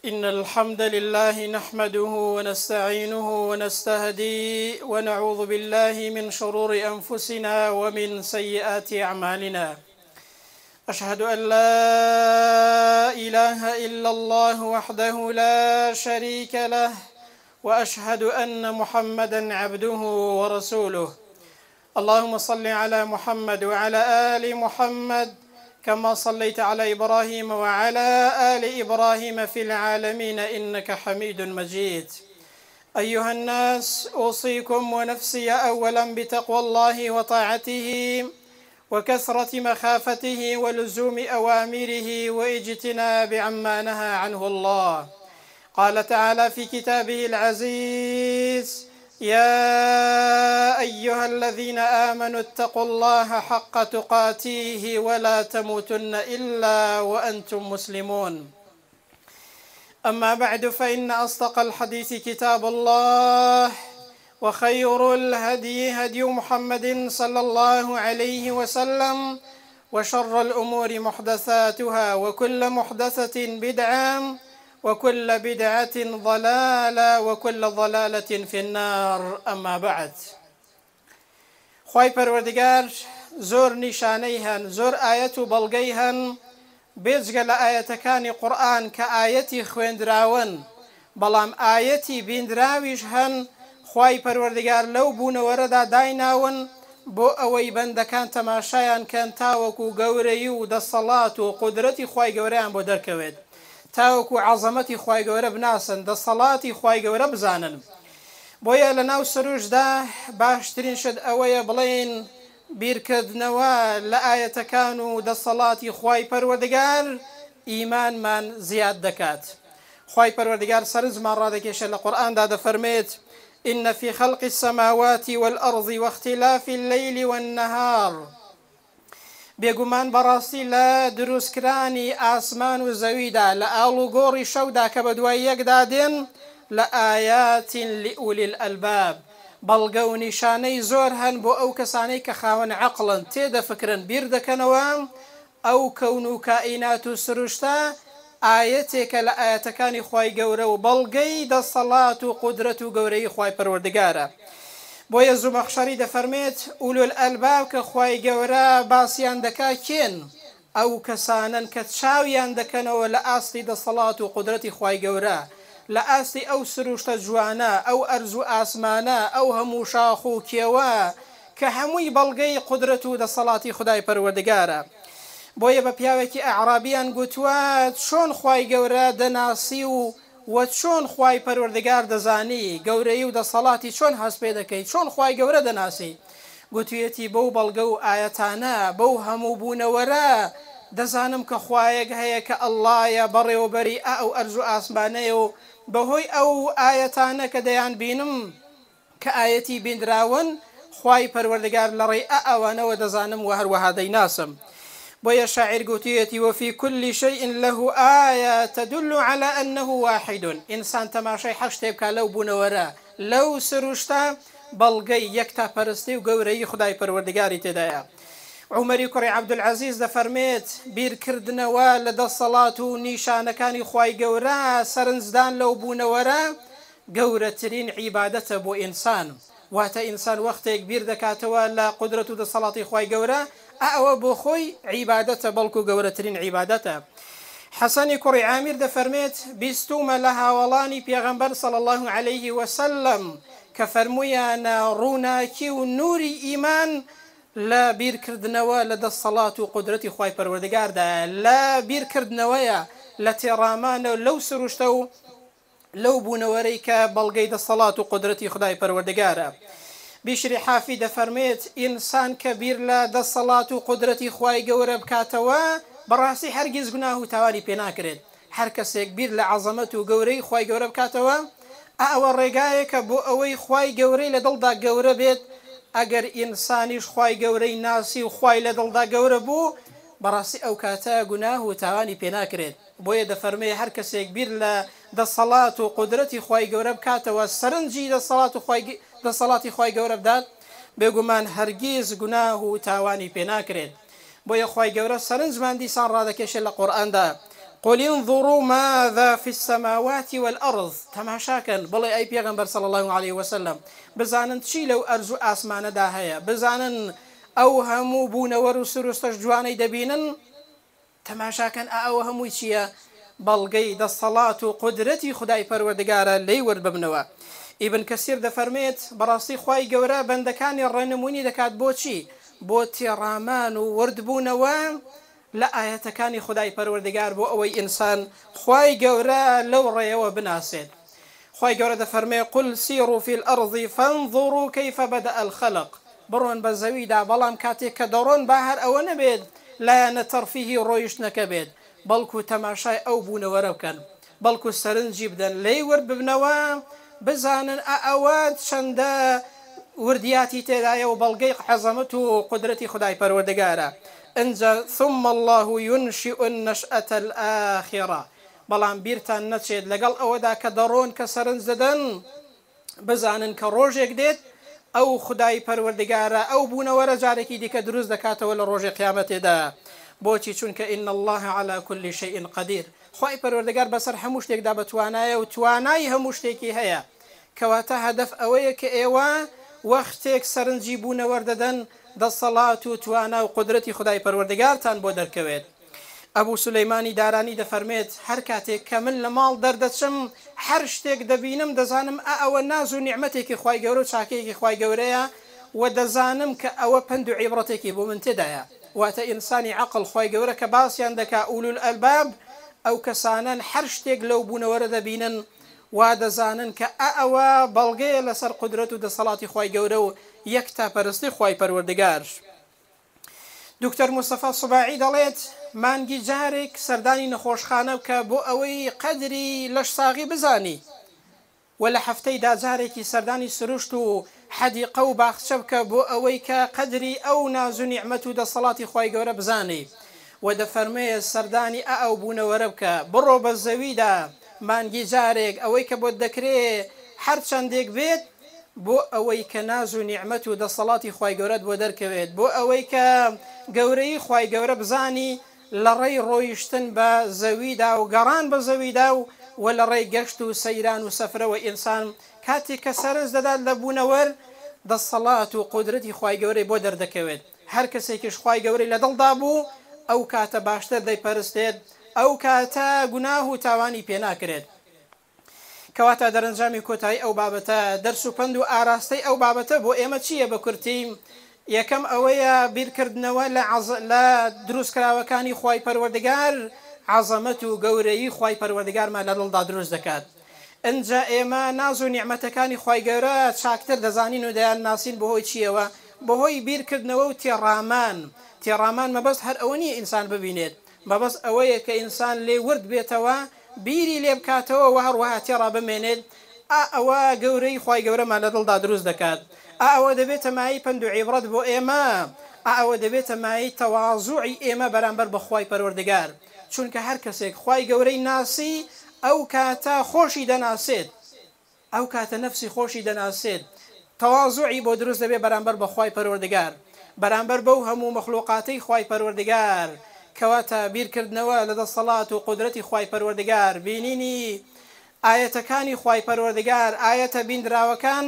إن الحمد لله نحمده ونستعينه ونستهديه ونعوذ بالله من شرور أنفسنا ومن سيئات أعمالنا. أشهد أن لا إله إلا الله وحده لا شريك له، وأشهد أن محمدا عبده ورسوله. اللهم صل على محمد وعلى آل محمد كما صليت على إبراهيم وعلى آل إبراهيم في العالمين إنك حميد مجيد. أيها الناس، أوصيكم ونفسي أولا بتقوى الله وطاعته وكثرة مخافته ولزوم أوامره واجتناب عما نهى عنه الله. قال تعالى في كتابه العزيز: يا أيها الذين آمنوا اتقوا الله حق تقاته ولا تموتن إلا وأنتم مسلمون. أما بعد، فإن أصدق الحديث كتاب الله، وخير الهدي هدي محمد صلى الله عليه وسلم، وشر الأمور محدثاتها، وكل محدثة بدعة، وكل بدعة ضلالة، وكل ضلالة في النار. أما بعد، خوای پەروەردگار زۆر نیشانەی هەن، زۆر ئاەت و بەڵگەی هەن بێجگە لە ئاەتەکانی قورئان کە ئاەتی خوێندراون، بەڵام ئاەتی بیندراویش هەن. خوای پەروەردگار لەو بوونەوەرەدا دایناون بۆ ئەوەی بەندەکان تەماشایان کەن تاوەکو گەورەی و دەسەڵات و قودرەتی خوای گەورەیان بۆ دەرکەوێت، تاوەکو عەزەمەتی خوای گەورە بناسن، دەسەڵاتی خوای گەورە بزانن. بۆیە لە ناو سروشدا باشترین شت ئەوەیە بڵێن بیرکردنەوە لە ئاەتەکان و دەسەڵاتی خوای پەروەردگار ئیمانمان زیاد دەکات. خوای پەروەردگار سەرنجمان ڕادەکێشە لە قورئاندا دەفەرمێت: إن في خلق السماوات والأرض واختلاف الليل والنهار. بێگومان بەڕاستی لە دروستکرانی ئاسمان و زەویدا، لە ئاڵ و گۆڕی شەودا کە بە دوای یەکدا دێن، لە ئایات لئولی الئەلباب، بەڵگە و نیشانەی زۆر هەن بۆ ئەو کەسانەی کە خاوەن عەقڵن، تێدەفکرن، بیر دەکەنەوە ئەو کەون و کائینات و سروشتە ئاەتێکە لە ئاەتەکانی خوای گەورە و بەڵگەی دەسەڵات و قودرەت و گەورەی خوای پەروەردگارە. بۆیە زومەخشەری دەفەرمێت ئولو الئەلباب کە خوای گەورە باسییان دەکا کێن؟ ئەو کەسانن کە چاویان دەکەنەوە لە ئاستی دەسەڵات و قودرەتی خوای گەورە، لە ئاستی ئەو سروشتە جوانە، ئەو ئەرز و ئاسمانە، ئەو هەموو شاخ و کێوە کە هەمووی بەڵگەی قودرەت و دەسەڵاتی خودای پەروەردگارە. بۆیە بە پیاوێکی ئەعرابیان گوتووە چۆن خوای گەورە دەناسی و چۆن خوای پەروەردگار دەزانی، گەورەی و دەسەڵاتی چۆن هەست پێ دەکەیت، چۆن خوای گەورە دەناسی؟ گوتوویەتی بەو بەڵگە و ئاەتانە، بەو هەموو بوونەوەرە دەزانم کە خوایەک هەیە کە ئەڵڵایە بەڕێوەبەری ئەو ئەرز و ئاسمانەیە، و بەهۆی ئەو ئاەتانە کە دەیان بینم کە ئاەتی بیندراون، خوای پەروەردگار لە ڕێی ئەوانەوە دەزانم و هەروەها دەیناسم. بۆیە شاعیر گوتوویەتی: وفي كل شيء له آية تدل على أنه واحد. ئینسان تەماشای هەر شتێک بکات لەو بوونەوەرە، لەو سروشتە بەڵگەی یەکتا پەرستی و گەورەی خودای پەروەردگاری تێدایە. عومەری کوڕی عەبدولعەزیز دەفەرمێت بیرکردنەوە لە دەسەڵات و نیشانەکانی خوای گەورە، سەرنجدان لەو بوونەوەرە گەورەترین عیبادەتە بۆ ئینسان. واتە ئینسان وەختێک بیر دەکاتەوە لە قودرەت و دەسەڵاتی خوای گەورە، ئەوە بۆ خۆی عیبادەتە، بەڵکو گەورەترین عیبادەتە. حەسەنی کوڕی عامیر دەفەرمێت بیستومە لە هاوڵانی پێغەمبەر صلی الله عليه وسلم کە فەرموویانە ڕووناکی و نوری ئیمان لە بیرکردنەوە لە دەسەڵات و قودرەتی خوای پەروەردگاردا، لە بیرکردنەوەیە، لە تێڕامانە لەو سروشتە و لەو بوونەوەرەی کە بەڵگەی دەسەڵات و قودرەتی خودای پەروەردگارە. بیشری حافی دەفەرمێت ئینسان کە بیر لە دەسەڵات و قودرەتی خوای گەورە بکاتەوە، بەڕاستی هەرگیز گوناه و تاوانی پێ ناکرێت. هەر کەسێک بیر لە عەزەمەت و گەورەی خوای گەورە بکاتەوە، ئەوە ڕێگایەکە بۆ ئەوەی خوای گەورەی لە دڵدا گەورە بێت. ئەگەر ئینسانیش خوای گەورەی ناسی و خوای لە دڵدا گەورە بوو، بەڕاستی ئەو کاتە گوناه و تاوانی پێ ناکرێت. بۆیە دەفەرمێ هەر کەسێک بیر لە دەسەڵات و قودرەتی خوای گەورە بکاتەوە، سەرنجی دەسەڵاتی خوای گەورە بدات، بێگومان هەرگیز گوناه و تاوانی پێ ناکرێت. بۆیە خوای گەورە سەرنجمان دیسان ڕادەکێشێت لە قورئاندا: قل انظروا ماذا في السماوات والأرض تماشاكن بڵێ ئەی پێغەمبەر صلی الله عليه وسلم بزانن چی لەو ئەرز و ئاسمانەدا هەیە بزانن ئەو هەموو بوونەوەر و سروستەش جوانەی دەبینن تەماشاکەن ئەوە هەمووی چییە بەڵگەی دەسەڵات و قودرەتی خودای پەروەردگارە لێی وەرببنەوە. ئیبن کەسیر دەفەرمێت بەڕاستی خوای گەورە بەندەکانی ڕێنمونی دەکات بۆچی بۆ تێڕامان و وردبوونەوە لە ئاەتەکانی خودای پەروەردگار بۆ ئەوەی ئینسان خوای گەورە لەو ڕێەوە بناسێت. خوای گەورە دەفەرمێ قل سیروا فی الأرض فانظروا كيف بدأ الخلق بڕۆن بە زەویدا بەڵام کاتێک کە دەڕۆن با هەر ئەوە نەبێت لایەنە تەرفیهی ڕۆیشتنەکە بێت بەڵکو تەماشای ئەو بوونەوەرە بکەن بەڵکو سەرنجی بدەن لێی وەرببنەوە بزانن ئەوە چەندە وردیاتی تێدایە و بەڵگەی عەزەمەت و قودرەتی خودای پەروەردگارە. ئەنجا ثم الله ينشئ النشأة الآخرة بەڵام بیرتان نەچێت لەگەڵ ئەوەدا کە دەڕۆن کە سەرنج دەدەن بزانن کە ڕۆژێک دێت ئەو خودای پەروەردگارە ئەو بوونەوەرە جارێکی دیکە دروست دەکاتەوە لە ڕۆژی قیامەتێدا. بۆچی چونکە ئین الله على كل شيء قدير خوای پەروەردگار بەسەر هەموو شتێکدا بەتوانایە و توانای هەموو شتێکی هەیە کەواتە هەدەف ئەوەیە کە ئێوە وەختێک سەرنجی بوونەوەردەدەن دەسەڵات و توانا و قودرەتی خودای پەروەردگارتان بۆ دەرکەوێت. ئەبوو سولەیمانی دارانی دەفەرمێت هەر کاتێک کە من لە ماڵ دەردەچم هەر شتێک دەبینم دەزانم ئەوە ناز و نیعمەتێکی خوای گەورە و چاکەیەکی خوای گەورەیە و دەزانم کە ئەوە پند و عیبرەتێکی بۆ من تێدایە. واتە ئینسانی عەقڵ خوای گەورە کە باسییان دەکا ئولول ئەلباب ئەو کەسانن هەر شتێک لەو بوونەوەرە دەبینن وا دەزانن کە ئەوە بەڵگەیە لەسەر قودرەت و دەسەڵاتی خوای گەورە و یەک تاپەرستی خوای پەروەردگار. دکتۆر مستەفا سوباعی دەڵێت مانگی جارێک سەردانی نەخۆشخانە بکە بۆ ئەوەی قەدری لەش ساغی بزانی و لە هەفتەیدا جارێکی سەردانی سروشت و حەدیقە و باخچە بکە بۆ ئەوەی کە قەدری ئەو ناز و نیعمەت و دەسەڵاتی خوای گەورە بزانی و دەفەرمێ سەردانی ئەو بوونەوەرە بکە بڕۆ بە زەویدا مانگی جارێک ئەوەی کە بۆت دەکرێت هەر چەندێک بێت بۆ ئەوەی کە ناز و نیعمەت و دەسەڵاتی خوای گەورەت بۆ دەرکەوێت بۆ ئەوەی کە گەورەی خوای گەورە بزانی لە ڕێی ڕۆیشتن بە زەویدا و گەڕان بە زەویدا و لە ڕێی گەشت و سەیران و سەفرەوە ئینسان کاتێک کە سەرنج دەدات لە بوونەوەر دەسەڵات و قودرەتی خوای گەورەی بۆ دەردەکەوێت. هەر کەسێکیش خوای گەورەی لە دڵدا بوو ئەو کاتە باشتر دەیپەرستێت ئەو کاتە گوناه و تاوانی پێ ناکرێت. کەواتە دەرەنجامی کۆتایی ئەو بابەتە دەرس و پند و ئاراستەی ئەو بابەتە بۆ ئێمە چییە بە کورتی؟ یەکەم ئەوەیە بیرکردنەوە لە دروستکراوەکانی خوای پەروەردگار عەزەمەت و گەورەی خوای پەروەردگارمان لە دڵدا دروست دەکات. ئەنجا ئێمە ناز و نیعمەتەکانی خوای گەورە چاکتر دەزانین و دەیان ناسین بەهۆی چیەوە؟ بەهۆی بیرکردنەوە و تێڕامان مەبەست هەر ئەوە نییە ئینسان ببینێت مەبەست ئەوەیە کە ئینسان لێ ورد بێتەوە بیری لێ بکاتەوە و هەروەها تێڕا بمێنێت ئەوە گەورەی خوای گەورەمان لە دڵدا دروست دەکات. ئەوە دەبێتە مای پند و عیبرەت بۆ ئێمە ئەوە دەبێتە مای تەواضوعی ئێمە بەرامبەر بە خوای پەروەردگار چونکە هەر کەسێک خوای گەورەی ناسی ئەو کاتە خۆشی دەناسێت ئەو کاتە نەفسی خۆشی دەناسێت تەواضوعی بۆ دروست دەبێت بەرامبەر بە خوای پەروەردگار بەرامبەر بەو هەموو مەخلوقاتەی خوای پەروەردگار کەواتە بیرکردنەوە لە دەسەڵات و قودرەتی خوای پەروەردگار بینینی ئاەتەکانی خوای پەروەردگار ئاەتە بیندراوەکان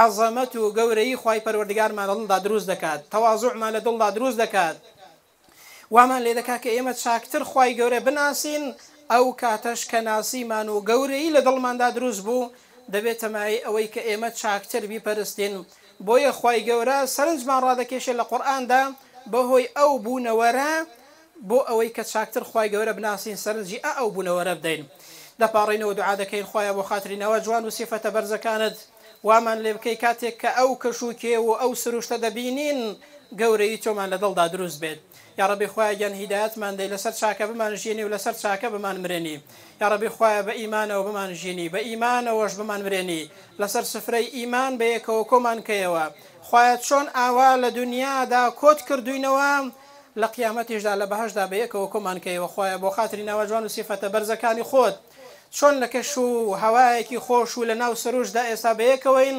عەزەمەت و گەورەی خوای پەروەردگارمان لە دڵدا دروست دەکات تەواضوعمان لە دڵدا دروست دەکات وامان لێ دەکات کە ئێمە چاکتر خوای گەورە بناسین ئەو کاتەش کە ناسیمان و گەورەی لە دڵماندا دروست بوو دەبێتە مای ئەوەی کە ئێمە چاکتر بیپەرستین بۆیە خوای گەورە سەرنجمان ڕادەکێشێت لە قورئاندا بەهۆی ئەو بوونەوەرە بۆ ئەوەی کە چاکتر خوای گەورە بناسین سەرنجی ئەو بوونەوەرە بدەین دەپاڕینەوە دوعا دەکەین خوایە بۆ خاترینەوە جوان و سیفەتە بەرزەکانت وامان لێ بکەی کاتێک کە ئەو کەشوکێ و ئەو سروشتە دەبینین گەورەی تۆمان لە دڵدا دروست بێت یا ربی خوایە گیان هیدایەتمان دەی لەسەر چاکە بمانژینی و لەسەر چاکە بمان مرێنی یا ربی خوایە بە ئیمانەوە بمانژینی بە ئیمانەوەش بمان مرێنی لەسەر سفرەی ئیمان بە یەکەوە کۆمان کەیەوە خوایە چۆن ئاوا لە دنیادا کۆت کردوینەوە لە قیامەتیشدا لە بەهەشدا بە یەکەوە کۆمان کەیەوە خوایە بۆ خاتری ناوە جوان و سیفەتە بەرزەکانی خۆت چۆن لە کەش و هەوایەکی خۆش و لە ناو سروشدا ئێستا بە یەکەوەین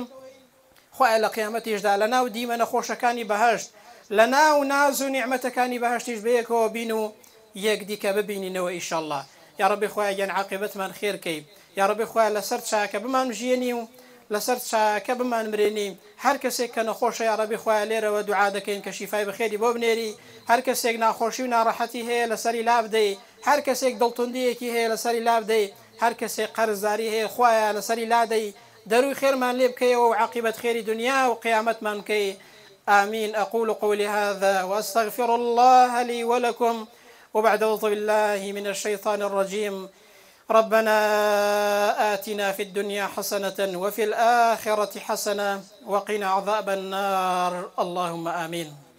خوایە لە قیامەتیشدا لە ناو دیمە نەخۆشەکانی بەهەشت لە ناو ناز و نیعمەتەکانی بەهەشتیش بە یەکەوە بین و یەک دیکە ببینینەوە ئینشاءالله يا ربي خوای گیان عاقبەتمان خێرکەی یا ربی خوای لەسەر چاکە بمان ژیێنی و لەسەر چاکە بمان مرێنی هەر کەسێک کە نەخۆشە یا ربی خوای لێرەوە دوعا دەکەین کە شیفای بەخێری بۆ بنێری هەر کەسێک ناخۆشی و ناڕەحەتی هەیە لەسەری لا بدەی هەر کەسێک دڵتوندیەکی هەیە لەسەری لا بدەی هەر کەسێک قەرزداری هەیە خوایە لەسەری لا دەی دەروی خێرمان لێ بکەیەوە و عاقبەت خێری دنیا و قیامەتمان بکەی آمين. أقول قولي هذا وأستغفر الله لي ولكم وبعد أعوذ بالله من الشيطان الرجيم. ربنا آتنا في الدنيا حسنة وفي الآخرة حسنة وقنا عذاب النار. اللهم آمين.